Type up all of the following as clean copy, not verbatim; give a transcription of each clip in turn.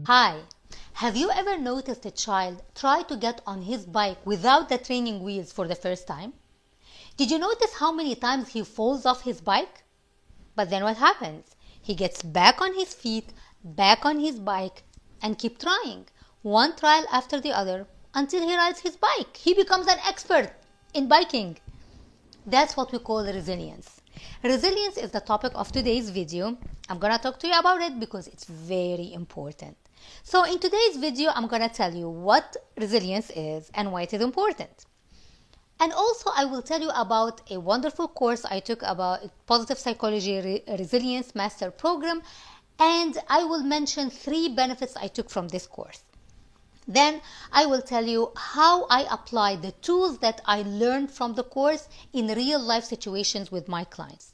Hi, have you ever noticed a child try to get on his bike without the training wheels for the first time? Did you notice how many times he falls off his bike? But then what happens? He gets back on his feet, back on his bike, and keep trying, one trial after the other, until he rides his bike. He becomes an expert in biking. That's what we call resilience. Resilience is the topic of today's video. I'm gonna talk to you about it because it's very important. So in today's video, I'm gonna tell you what resilience is and why it is important. And also I will tell you about a wonderful course I took about Positive Psychology Resilience Master Program, and I will mention 3 benefits I took from this course. Then I will tell you how I apply the tools that I learned from the course in real life situations with my clients.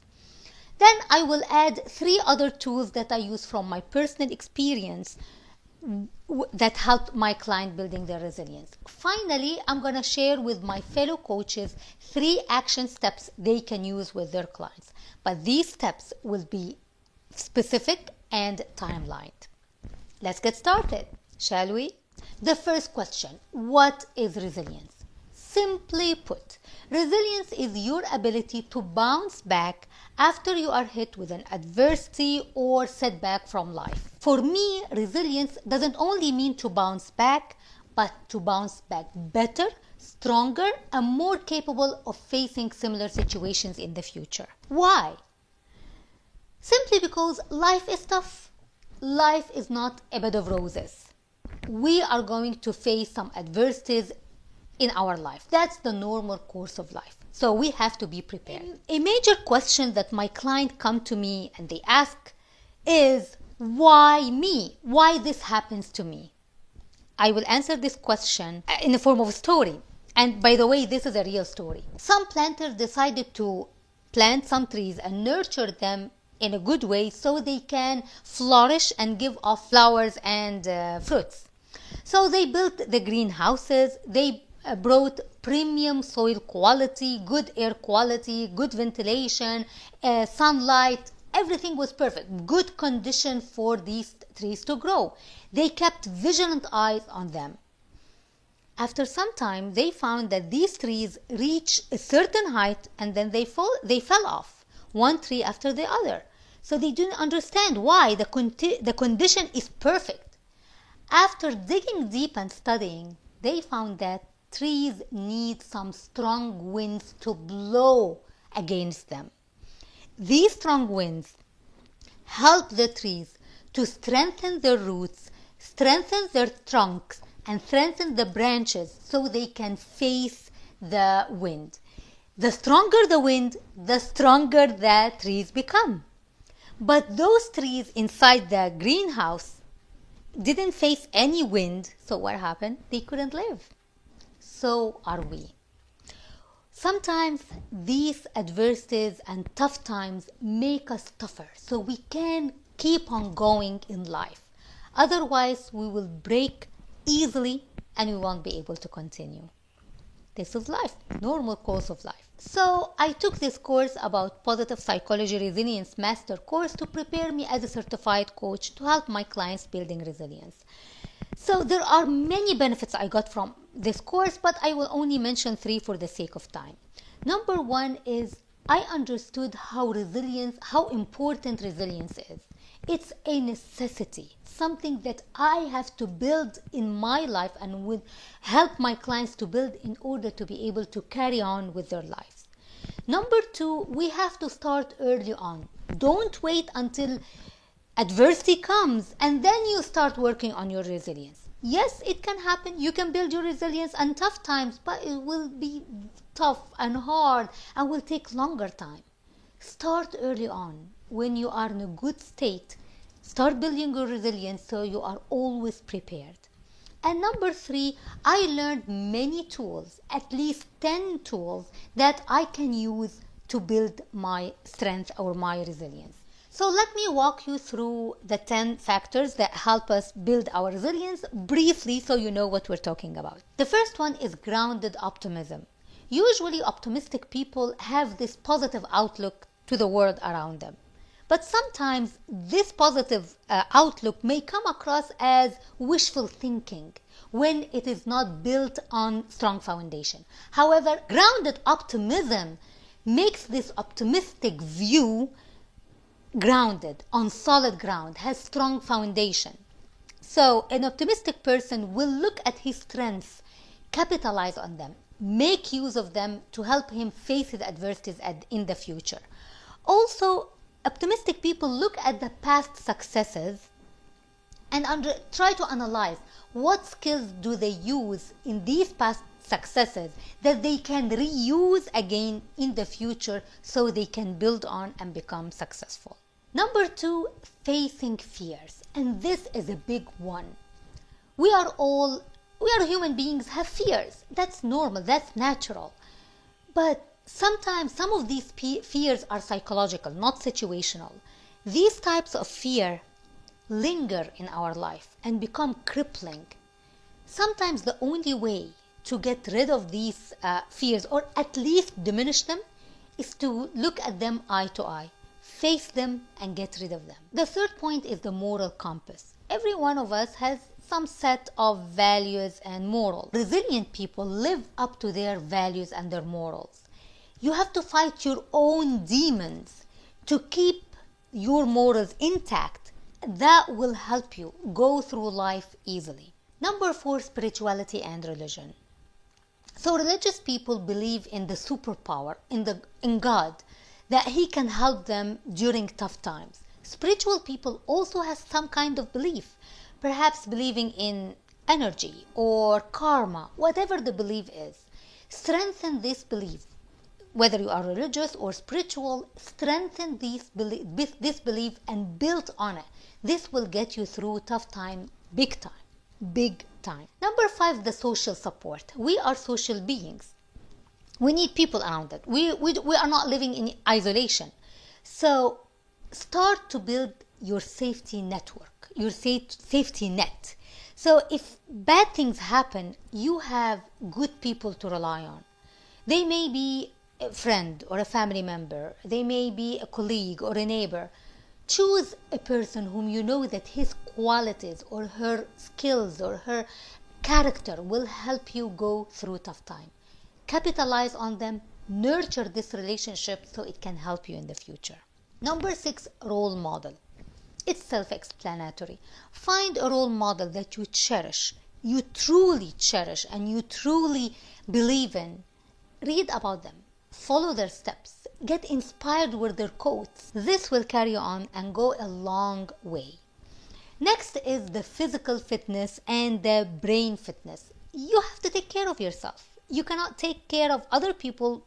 Then I will add 3 other tools that I use from my personal experience that helped my client building their resilience. Finally, I'm going to share with my fellow coaches 3 action steps they can use with their clients. But these steps will be specific and timelined. Let's get started, shall we? The first question, what is resilience? Simply put, resilience is your ability to bounce back after you are hit with an adversity or setback from life. For me, resilience doesn't only mean to bounce back, but to bounce back better, stronger, and more capable of facing similar situations in the future. Why? Simply because life is tough. Life is not a bed of roses. We are going to face some adversities in our life. That's the normal course of life. So we have to be prepared. A major question that my client come to me and they ask is, why me? Why this happens to me? I will answer this question in the form of a story. And by the way, this is a real story. Some planters decided to plant some trees and nurture them in a good way so they can flourish and give off flowers and fruits. So they built the greenhouses, they brought premium soil quality, good air quality, good ventilation, sunlight, everything was perfect, good condition for these trees to grow. They kept vigilant eyes on them. After some time, they found that these trees reached a certain height and then they fell off, one tree after the other. So they didn't understand why the condition is perfect. After digging deep and studying, they found that trees need some strong winds to blow against them. These strong winds help the trees to strengthen their roots, strengthen their trunks, and strengthen the branches so they can face the wind. The stronger the wind, the stronger the trees become. But those trees inside the greenhouse didn't face any wind, so what happened? They couldn't live. So are we. Sometimes these adversities and tough times make us tougher, so we can keep on going in life. Otherwise, we will break easily and we won't be able to continue. This is life, normal course of life. So I took this course about Positive Psychology Resilience Master course to prepare me as a certified coach to help my clients building resilience. So there are many benefits I got from this course, but I will only mention 3 for the sake of time. Number 1 is I understood how important resilience is. It's a necessity, something that I have to build in my life and would help my clients to build in order to be able to carry on with their lives. Number 2, we have to start early on. Don't wait until adversity comes and then you start working on your resilience. Yes, it can happen. You can build your resilience in tough times, but it will be tough and hard and will take longer time. Start early on. When you are in a good state, start building your resilience so you are always prepared. And number 3, I learned many tools, at least 10 tools that I can use to build my strength or my resilience. So let me walk you through the 10 factors that help us build our resilience briefly so you know what we're talking about. The first one is grounded optimism. Usually optimistic people have this positive outlook to the world around them. But sometimes this positive outlook may come across as wishful thinking when it is not built on strong foundation. However, grounded optimism makes this optimistic view grounded on solid ground, has strong foundation. So an optimistic person will look at his strengths, capitalize on them, make use of them to help him face his adversities in the future. Also, optimistic people look at the past successes and try to analyze what skills do they use in these past successes that they can reuse again in the future so they can build on and become successful. Number 2, facing fears. And this is a big one. We are human beings, have fears. That's normal, that's natural. But sometimes some of these fears are psychological, not situational. These types of fear linger in our life and become crippling. Sometimes the only way to get rid of these fears, or at least diminish them, is to look at them eye to eye, face them and get rid of them. The third point is the moral compass. Every one of us has some set of values and morals. Resilient people live up to their values and their morals. You have to fight your own demons to keep your morals intact. That will help you go through life easily. Number 4, spirituality and religion. So religious people believe in the superpower, in God, that He can help them during tough times. Spiritual people also have some kind of belief, perhaps believing in energy or karma, whatever the belief is. Strengthen this belief. Whether you are religious or spiritual, strengthen this belief and build on it. This will get you through tough time, big time. Big time. Number 5, the social support. We are social beings. We need people around us. We are not living in isolation. So start to build your safety network, your safety net. So if bad things happen, you have good people to rely on. They may be a friend or a family member. They may be a colleague or a neighbor. Choose a person whom you know that his qualities or her skills or her character will help you go through tough time. Capitalize on them, nurture this relationship so it can help you in the future. Number 6, role model. It's self-explanatory. Find a role model that you cherish, you truly cherish and you truly believe in. Read about them. Follow their steps. Get inspired with their quotes. This will carry on and go a long way. Next is the physical fitness and the brain fitness. You have to take care of yourself. You cannot take care of other people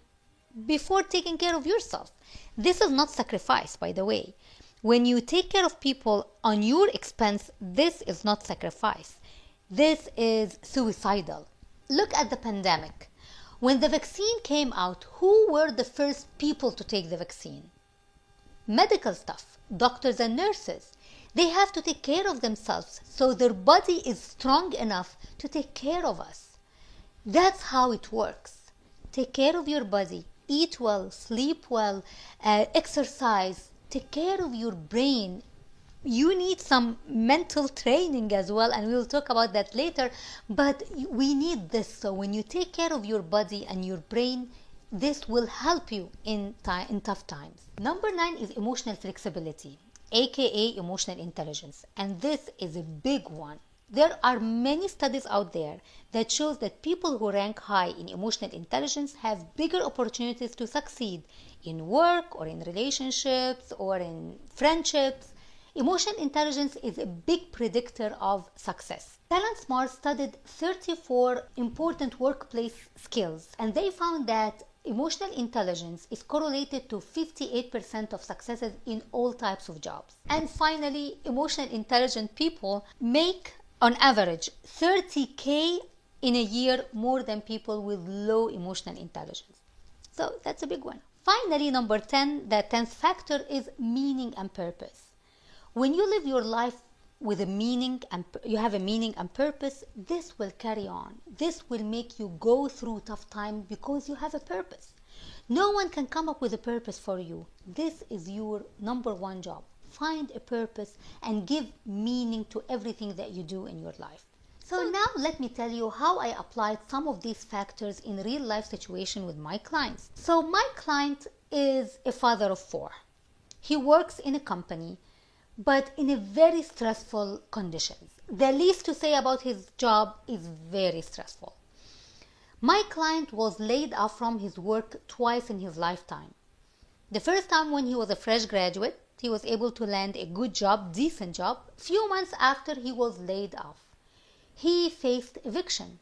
before taking care of yourself. This is not sacrifice, by the way. When you take care of people on your expense, this is not sacrifice. This is suicidal. Look at the pandemic. When the vaccine came out, who were the first people to take the vaccine? Medical staff, doctors and nurses. They have to take care of themselves so their body is strong enough to take care of us. That's how it works. Take care of your body, eat well, sleep well, exercise, take care of your brain. You need some mental training as well, and we'll talk about that later, but we need this. So when you take care of your body and your brain, this will help you in tough times. Number 9 is emotional flexibility, aka emotional intelligence, and this is a big one. There are many studies out there that shows that people who rank high in emotional intelligence have bigger opportunities to succeed in work or in relationships or in friendships. Emotional intelligence is a big predictor of success. Talent Smart studied 34 important workplace skills, and they found that emotional intelligence is correlated to 58% of successes in all types of jobs. And finally, emotional intelligent people make on average 30K in a year more than people with low emotional intelligence. So that's a big one. Finally, number 10, the 10th factor is meaning and purpose. When you live your life with a meaning and you have a meaning and purpose, this will carry on. This will make you go through tough time because you have a purpose. No one can come up with a purpose for you. This is your number one job. Find a purpose and give meaning to everything that you do in your life. So now let me tell you how I applied some of these factors in real life situation with my clients. So my client is a father of 4. He works in a company, but in a very stressful conditions. The least to say about his job is very stressful. My client was laid off from his work twice in his lifetime. The first time when he was a fresh graduate, he was able to land a good job, decent job. Few months after he was laid off, he faced eviction.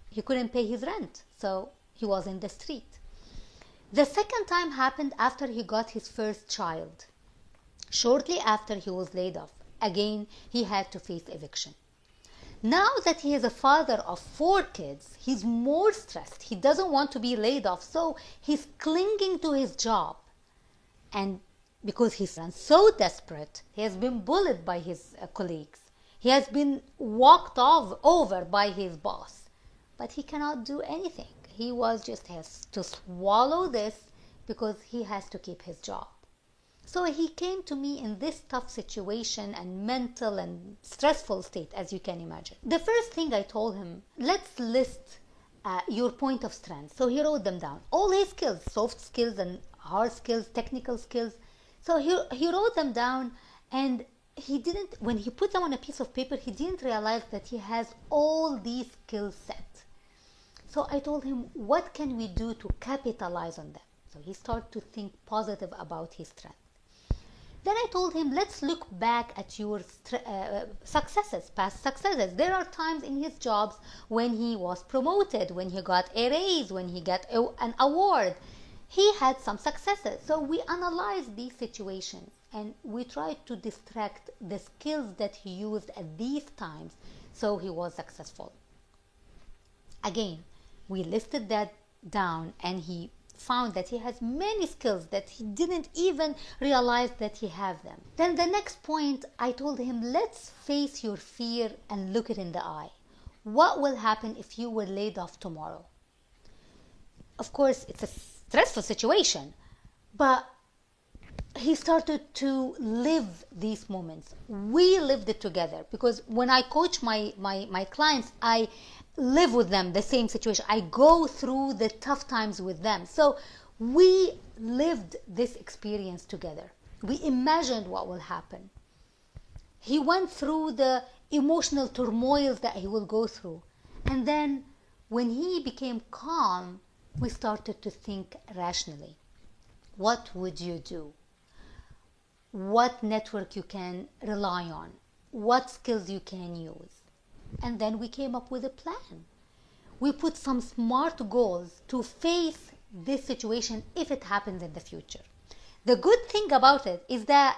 He couldn't pay his rent, so he was in the street. The second time happened after he got his first child. Shortly after he was laid off, again he had to face eviction. Now that he is a father of 4 kids, he's more stressed. He doesn't want to be laid off, so he's clinging to his job. And because he's so desperate, he has been bullied by his colleagues. He has been walked over by his boss, but he cannot do anything. He just has to swallow this because he has to keep his job. So he came to me in this tough situation and mental and stressful state, as you can imagine. The first thing I told him, let's list your point of strength. So he wrote them down. All his skills, soft skills and hard skills, technical skills. So he wrote them down, and when he put them on a piece of paper, he didn't realize that he has all these skills set. So I told him, what can we do to capitalize on them? So he started to think positive about his strength. Then I told him, let's look back at your successes, past successes. There are times in his jobs when he was promoted, when he got a raise, when he got an award. He had some successes. So we analyzed these situations and we tried to distract the skills that he used at these times so he was successful. Again, we listed that down, and he found that he has many skills that he didn't even realize that he has them. Then the next point, I told him, let's face your fear and look it in the eye. What will happen if you were laid off tomorrow? Of course, it's a stressful situation, but he started to live these moments. We lived it together, because when I coach my clients, I live with them the same situation. I go through the tough times with them. So we lived this experience together. We imagined what will happen. He went through the emotional turmoils that he will go through. And then when he became calm, we started to think rationally. What would you do? What network you can rely on? What skills you can use? And then we came up with a plan. We put some smart goals to face this situation if it happens in the future. The good thing about it is that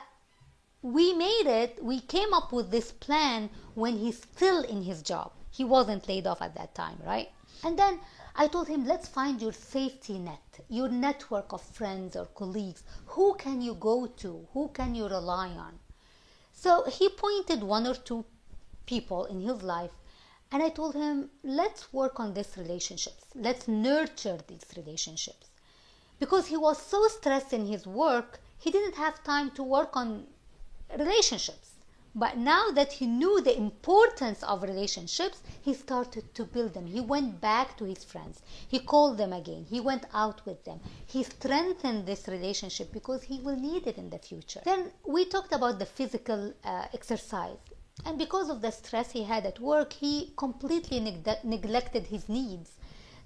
we came up with this plan when he's still in his job. He wasn't laid off at that time, right? And then I told him, let's find your safety net, your network of friends or colleagues. Who can you go to? Who can you rely on? So he pointed 1 or 2 people in his life, and I told him, let's work on these relationships. Let's nurture these relationships. Because he was so stressed in his work, he didn't have time to work on relationships. But now that he knew the importance of relationships, he started to build them. He went back to his friends. He called them again. He went out with them. He strengthened this relationship because he will need it in the future. Then we talked about the physical exercise. And because of the stress he had at work, he completely neglected his needs.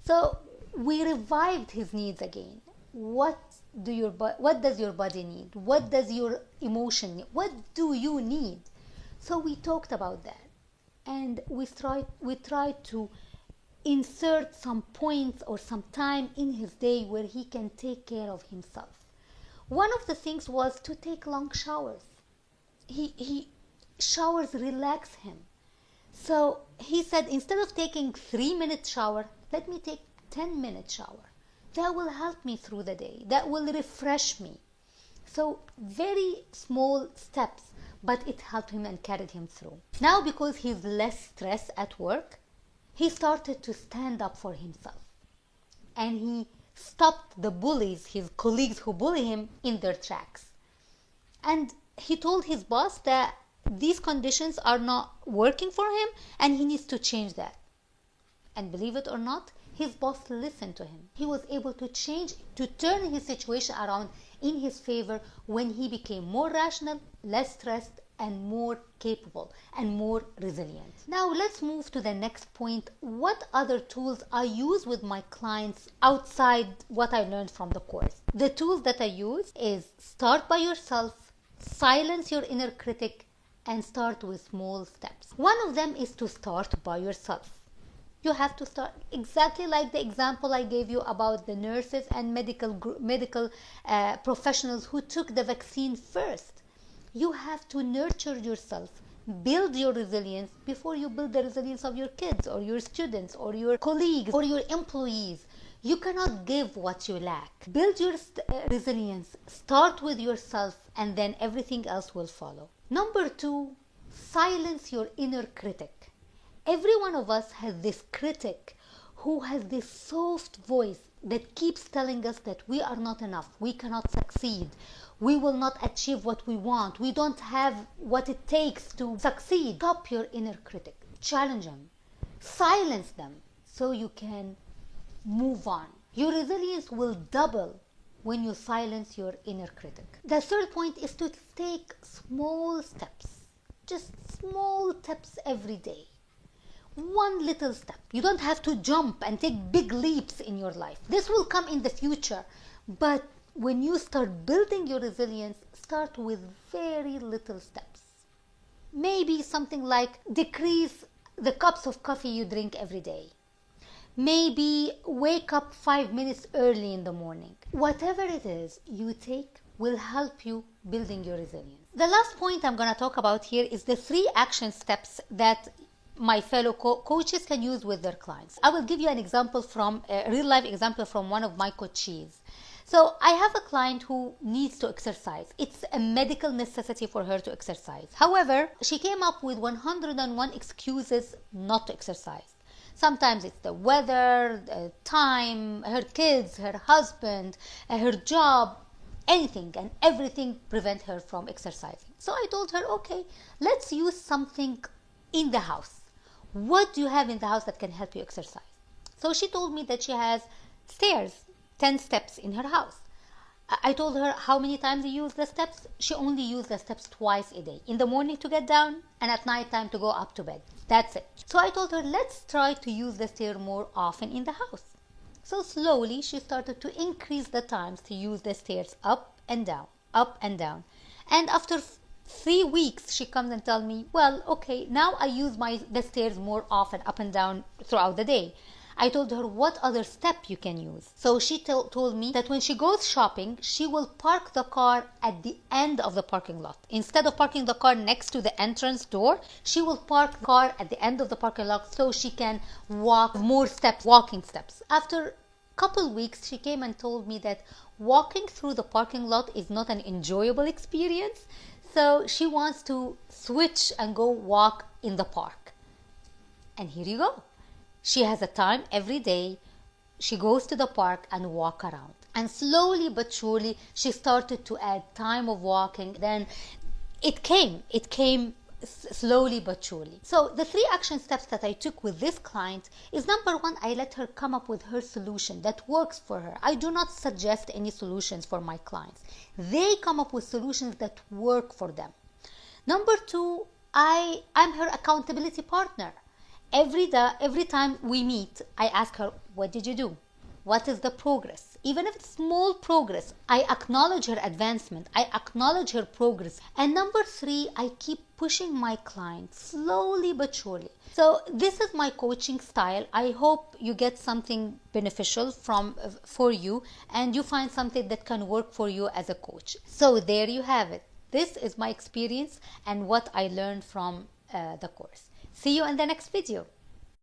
So we revived his needs again. What does your body need? What does your emotion need? What do you need? So we talked about that. And we tried to insert some points or some time in his day where he can take care of himself. One of the things was to take long showers. Showers relax him. So he said, instead of taking 3-minute shower, let me take 10-minute shower. That will help me through the day. That will refresh me. So very small steps, but it helped him and carried him through. Now, because he's less stressed at work, he started to stand up for himself. And he stopped the bullies, his colleagues who bully him, in their tracks. And he told his boss that these conditions are not working for him and he needs to change that. And believe it or not, his boss listened to him. He was able to turn his situation around in his favor when he became more rational, less stressed, and more capable and more resilient. Now let's move to the next point. What other tools I use with my clients outside what I learned from the course? The tools that I use is start by yourself, silence your inner critic, and start with small steps. One of them is to start by yourself. You have to start exactly like the example I gave you about the nurses and medical professionals who took the vaccine first. You have to nurture yourself, build your resilience before you build the resilience of your kids or your students or your colleagues or your employees. You cannot give what you lack. Build your resilience, start with yourself, and then everything else will follow. Number 2, silence your inner critic. Every one of us has this critic who has this soft voice that keeps telling us that we are not enough, we cannot succeed, we will not achieve what we want, we don't have what it takes to succeed. Stop your inner critic, challenge them, silence them so you can move on. Your resilience will double when you silence your inner critic. The third point is to take small steps, just small steps every day. One little step. You don't have to jump and take big leaps in your life. This will come in the future. But when you start building your resilience, start with very little steps. Maybe something like decrease the cups of coffee you drink every day. Maybe wake up 5 minutes early in the morning. Whatever it is you take will help you building your resilience. The last point I'm going to talk about here is the 3 action steps that my fellow coaches can use with their clients. I will give you an example from a real life example from one of my coaches. So I have a client who needs to exercise. It's a medical necessity for her to exercise. However, she came up with 101 excuses not to exercise. Sometimes it's the weather, the time, her kids, her husband, her job, anything and everything prevent her from exercising. So I told her, okay, let's use something in the house. What do you have in the house that can help you exercise? So she told me that she has stairs, 10 steps in her house. I told her how many times you use the steps. She only used the steps twice a day, in the morning to get down and at night time to go up to bed. That's it. So I told her, let's try to use the stair more often in the house. So slowly she started to increase the times to use the stairs up and down, up and down. And after 3 weeks, she comes and tells me, well, okay, now I use the stairs more often up and down throughout the day. I told her, what other step you can use? So she told me that when she goes shopping, she will park the car at the end of the parking lot. Instead of parking the car next to the entrance door, she will park the car at the end of the parking lot so she can walk more steps, walking steps. After a couple weeks, she came and told me that walking through the parking lot is not an enjoyable experience. So she wants to switch and go walk in the park. And here you go. She has a time every day. She goes to the park and walk around. And slowly but surely, she started to add time of walking. Then it came slowly but surely. So the 3 action steps that I took with this client is, number 1, I let her come up with her solution that works for her. I do not suggest any solutions for my clients. They come up with solutions that work for them. Number 2, I'm her accountability partner. Every time we meet, I ask her, what did you do? What is the progress? Even if it's small progress, I acknowledge her advancement. I acknowledge her progress. And number 3, I keep pushing my clients slowly but surely. So this is my coaching style. I hope you get something beneficial for you and you find something that can work for you as a coach. So there you have it. This is my experience and what I learned from the course. See you in the next video.